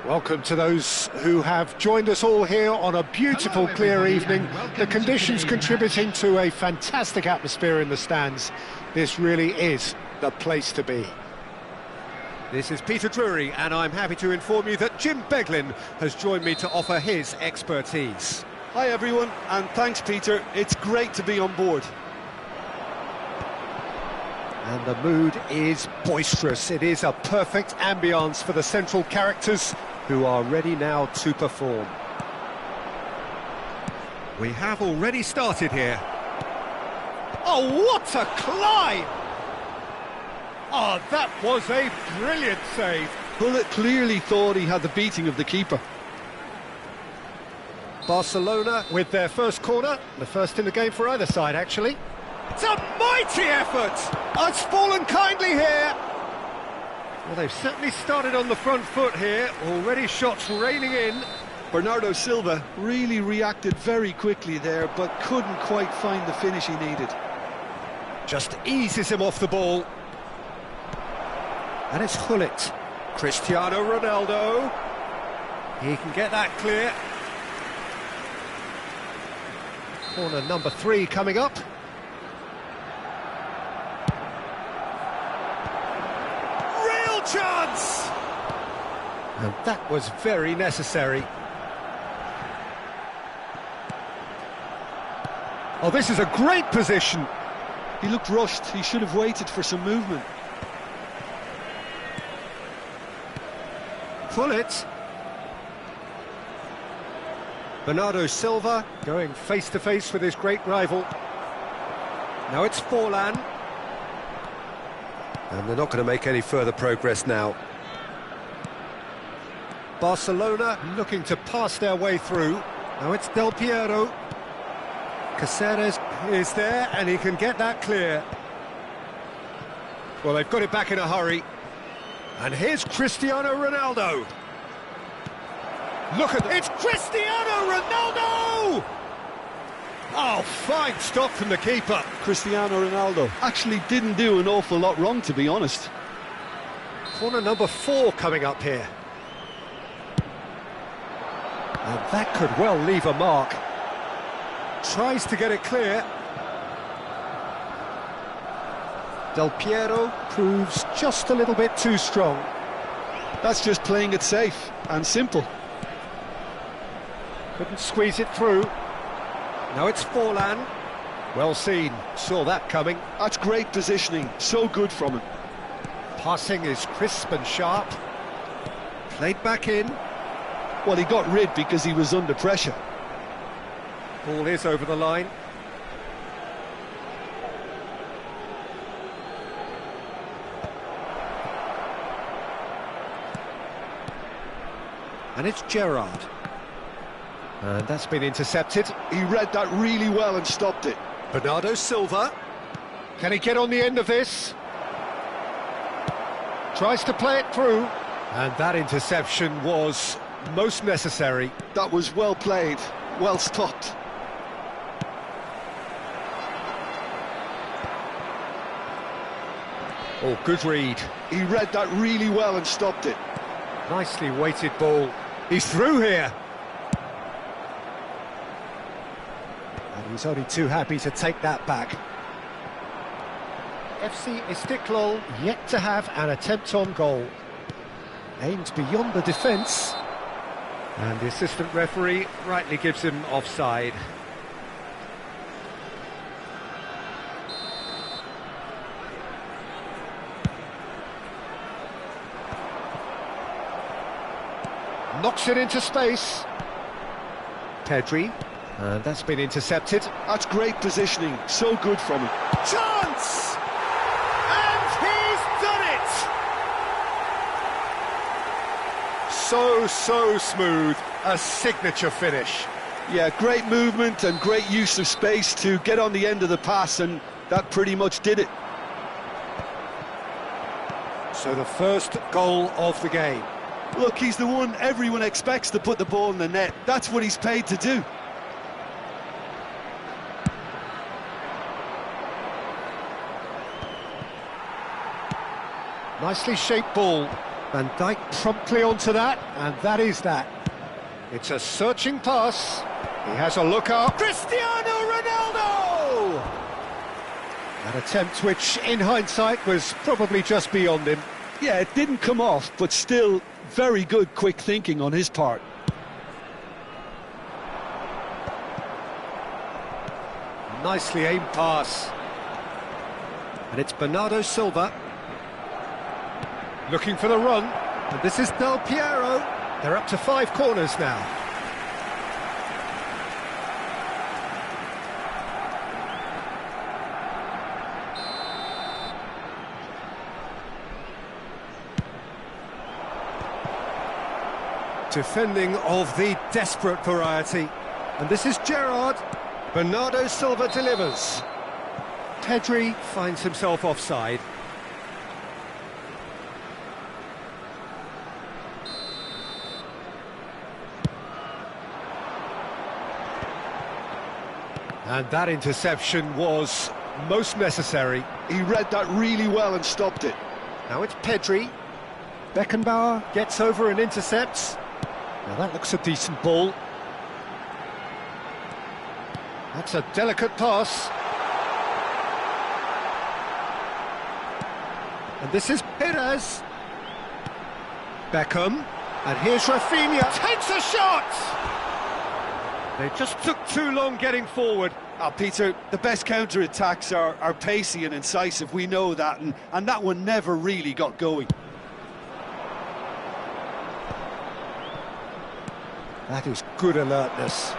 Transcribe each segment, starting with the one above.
Welcome to those who have joined us all here on a beautiful, clear evening. The conditions contributing to a fantastic atmosphere in the stands. This really is the place to be. This is Peter Drury, and I'm happy to inform you that Jim Beglin has joined me to offer his expertise. Hi everyone, and thanks Peter, it's great to be on board. And the mood is boisterous. It is a perfect ambience for the central characters who are ready now to perform. We have already started here. Oh, what a climb! Oh, that was a brilliant save. Bullet clearly thought he had the beating of the keeper. Barcelona with their first corner, the first in the game for either side, actually. It's a mighty effort! Oh, it's fallen kindly here. Well, they've certainly started on the front foot here, already shots raining in. Bernardo Silva really reacted very quickly there, but couldn't quite find the finish he needed. Just eases him off the ball. And it's Gullit. Cristiano Ronaldo. He can get that clear. Corner number 3 coming up. Real chance! And that was very necessary. Oh, this is a great position. He looked rushed, he should have waited for some movement. Gullit. Bernardo Silva going face-to-face with his great rival. Now it's Forlan. And they're not going to make any further progress now. Barcelona looking to pass their way through. Now it's Del Piero. Caceres is there, and he can get that clear. Well, they've got it back in a hurry. And here's Cristiano Ronaldo. Look at it. It's Cristiano Ronaldo! Oh, fine stop from the keeper. Cristiano Ronaldo actually didn't do an awful lot wrong, to be honest. Corner number 4 coming up here. And that could well leave a mark. Tries to get it clear. Del Piero proves just a little bit too strong. That's just playing it safe and simple. Couldn't squeeze it through. Now it's Forlan. Well seen, saw that coming. That's great positioning, so good from him. Passing is crisp and sharp. Played back in. Well, he got rid because he was under pressure. Ball is over the line. And it's Gerrard. And that's been intercepted. He read that really well and stopped it. Bernardo Silva. Can he get on the end of this? Tries to play it through. And that interception was most necessary. That was well played, well stopped. Oh, good read. He read that really well and stopped it. Nicely weighted ball. He's through here. And he's only too happy to take that back. FC Istiklal yet to have an attempt on goal. Aimed beyond the defence. And the assistant referee rightly gives him offside. Knocks it into space. Pedri. And that's been intercepted. That's great positioning, so good from him. Chance! And he's done it! So smooth. A signature finish. Yeah, great movement and great use of space to get on the end of the pass, and that pretty much did it. So the first goal of the game. Look, he's the one everyone expects to put the ball in the net. That's what he's paid to do. Nicely shaped ball. Van Dijk promptly onto that, and that is that. It's a searching pass. He has a look up. Cristiano Ronaldo! An attempt which, in hindsight, was probably just beyond him. Yeah, it didn't come off, but still very good quick thinking on his part. Nicely aimed pass. And it's Bernardo Silva. Looking for the run. And this is Del Piero. They're up to 5 corners now. Defending of the desperate variety. And this is Gerrard. Bernardo Silva delivers. Pedri finds himself offside. And that interception was most necessary. He read that really well and stopped it. Now it's Pedri. Beckenbauer gets over and intercepts. Now that looks a decent ball. That's a delicate pass. And this is Perez. Beckham. And here's Rafinha. Takes a shot! They just took too long getting forward. Peter, the best counter-attacks are pacey and incisive, we know that, and that one never really got going. That is good alertness.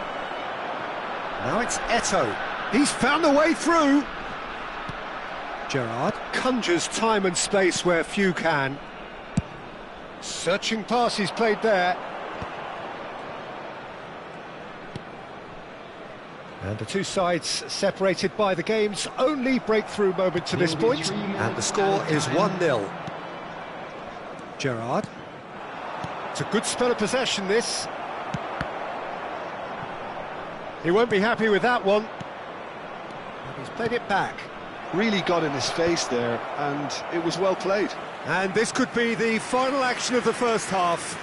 Now it's Eto'o. He's found a way through. Gerrard conjures time and space where few can. Searching pass he's played there. And the two sides separated by the game's only breakthrough moment to this point. And the score is 1-0. Gerrard. It's a good spell of possession, this. He won't be happy with that one. He's played it back. Really got in his face there, and it was well played. And this could be the final action of the first half.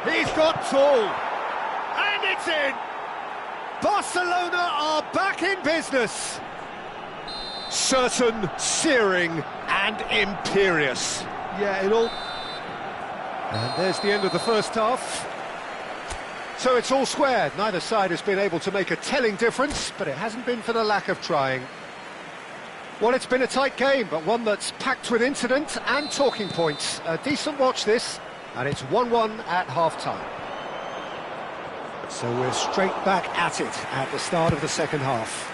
He's got tall. And it's in. Barcelona are back in business. Certain, searing and imperious. Yeah, it all... And there's the end of the first half. So it's all square. Neither side has been able to make a telling difference, but it hasn't been for the lack of trying. Well, it's been a tight game, but one that's packed with incident and talking points. A decent watch, this, and it's 1-1 at half-time. So we're straight back at it at the start of the second half.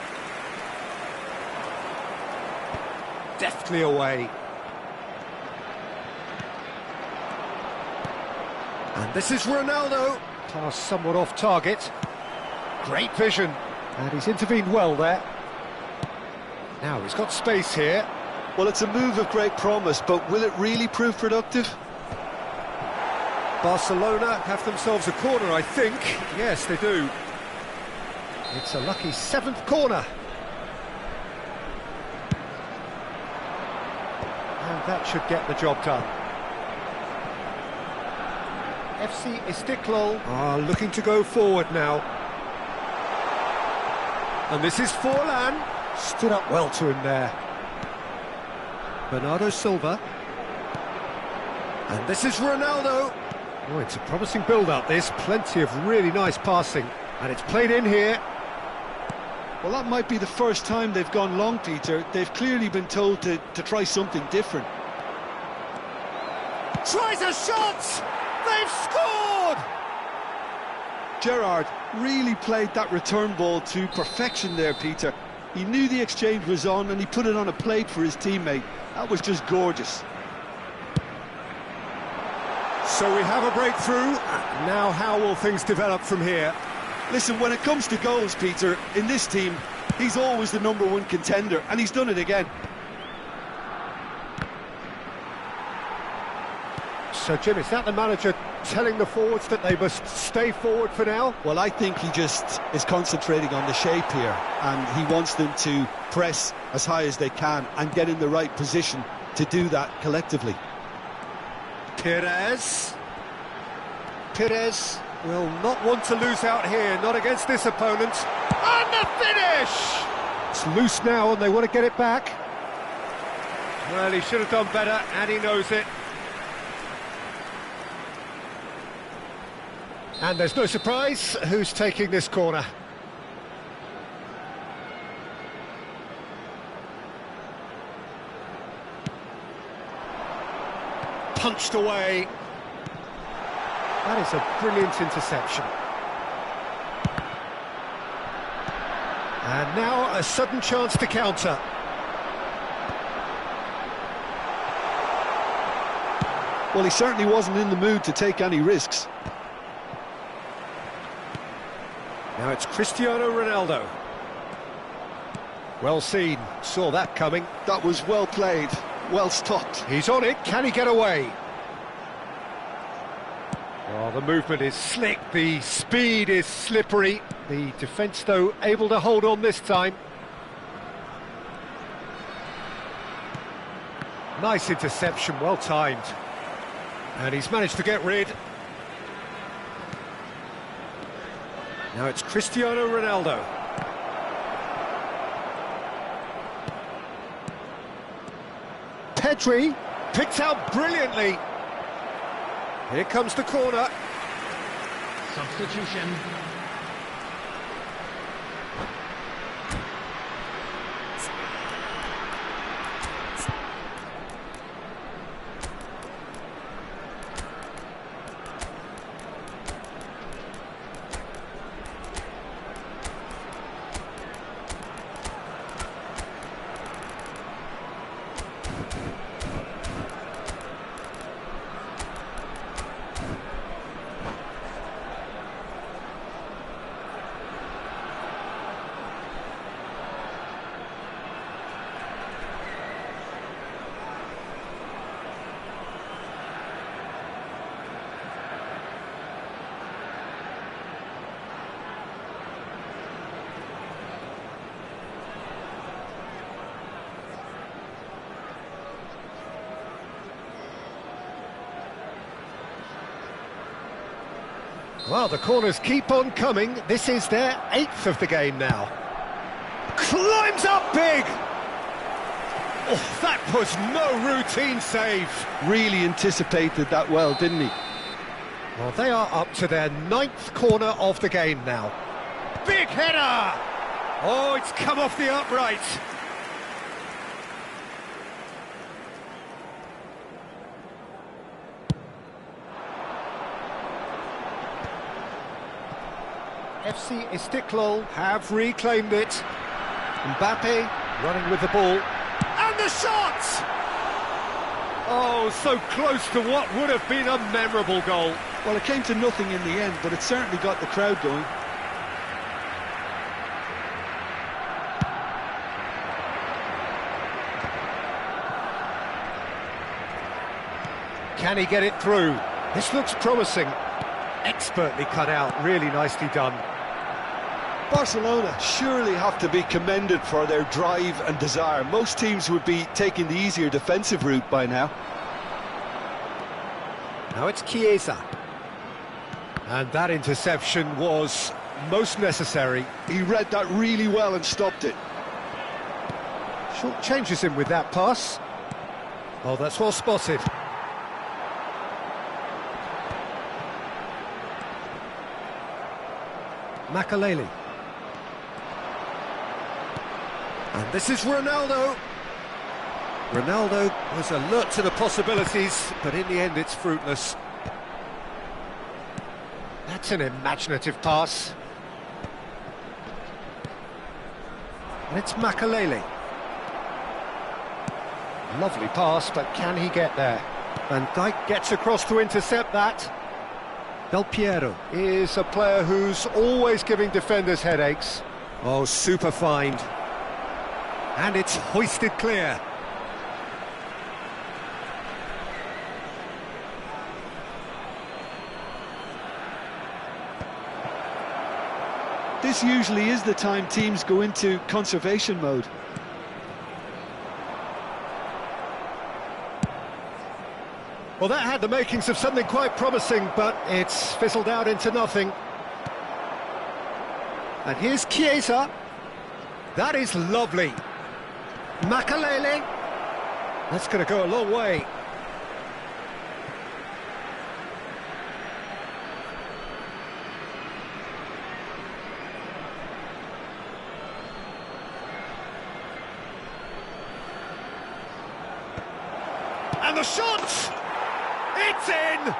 Deftly away. And this is Ronaldo. Pass somewhat off target. Great vision. And he's intervened well there. Now he's got space here. Well, it's a move of great promise, but will it really prove productive? Barcelona have themselves a corner, I think. Yes, they do. It's a lucky 7th corner. And that should get the job done. FC Istiklal are looking to go forward now. And this is Forlan. Stood up well to him there. Bernardo Silva. And this is Ronaldo. Oh, it's a promising build-up, this. Plenty of really nice passing. And it's played in here. Well, that might be the first time they've gone long, Peter. They've clearly been told to try something different. Tries a shot! They've scored! Gerrard really played that return ball to perfection there, Peter. He knew the exchange was on and he put it on a plate for his teammate. That was just gorgeous. So we have a breakthrough. Now how will things develop from here? Listen, when it comes to goals, Peter, in this team, he's always the #1 contender, and he's done it again. So, Jim, is that the manager telling the forwards that they must stay forward for now? Well, I think he just is concentrating on the shape here, and he wants them to press as high as they can and get in the right position to do that collectively. Perez will not want to lose out here, not against this opponent. And the finish! It's loose now and they want to get it back. Well, he should have done better, and he knows it. And there's no surprise who's taking this corner. Punched away. That is a brilliant interception. And now a sudden chance to counter. Well, he certainly wasn't in the mood to take any risks. Now it's Cristiano Ronaldo. Well seen, saw that coming. That was well played, well stopped. He's on it, can he get away? Oh, the movement is slick, the speed is slippery. The defence, though, able to hold on this time. Nice interception, well timed. And he's managed to get rid. Now it's Cristiano Ronaldo. Pedri picked out brilliantly. Here comes the corner. Substitution. Well, the corners keep on coming. This is their 8th of the game now. Climbs up big! Oh, that was no routine save. Really anticipated that well, didn't he? Well, they are up to their 9th corner of the game now. Big header! Oh, it's come off the upright. FC Istiklal have reclaimed it. Mbappe running with the ball. And the shot! Oh, so close to what would have been a memorable goal. Well, it came to nothing in the end, but it certainly got the crowd going. Can he get it through? This looks promising. Expertly cut out, really nicely done. Barcelona surely have to be commended for their drive and desire. Most teams would be taking the easier defensive route by now. Now it's Chiesa. And that interception was most necessary. He read that really well and stopped it. Short changes him with that pass. Oh, that's well spotted. Makaleli. And this is Ronaldo. Ronaldo was alert to the possibilities, but in the end it's fruitless. That's an imaginative pass. And it's Makaleli. Lovely pass, but can he get there? Van Dijk gets across to intercept that. Del Piero is a player who's always giving defenders headaches. Oh, super find. And it's hoisted clear. This usually is the time teams go into conservation mode. Well, that had the makings of something quite promising, but it's fizzled out into nothing. And here's Chiesa. That is lovely. Makalele. That's going to go a long way. And the shot! It's in!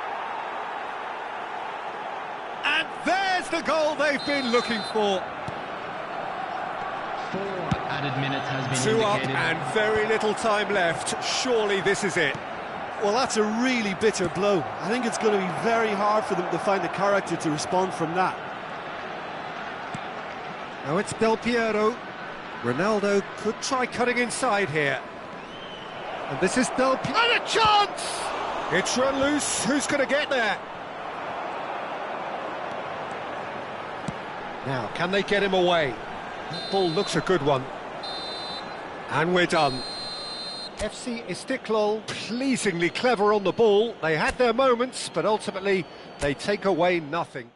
And there's the goal they've been looking for. 4 added minutes has been Two up indicated. and very little time left. Surely this is it. Well, that's a really bitter blow. I think it's going to be very hard for them to find the character to respond from that. Now it's Del Piero. Ronaldo could try cutting inside here. And this is Del Piero. And a chance! It's run loose. Who's going to get there? Now, can they get him away? That ball looks a good one. And we're done. FC Istiklal, pleasingly clever on the ball. They had their moments, but ultimately they take away nothing.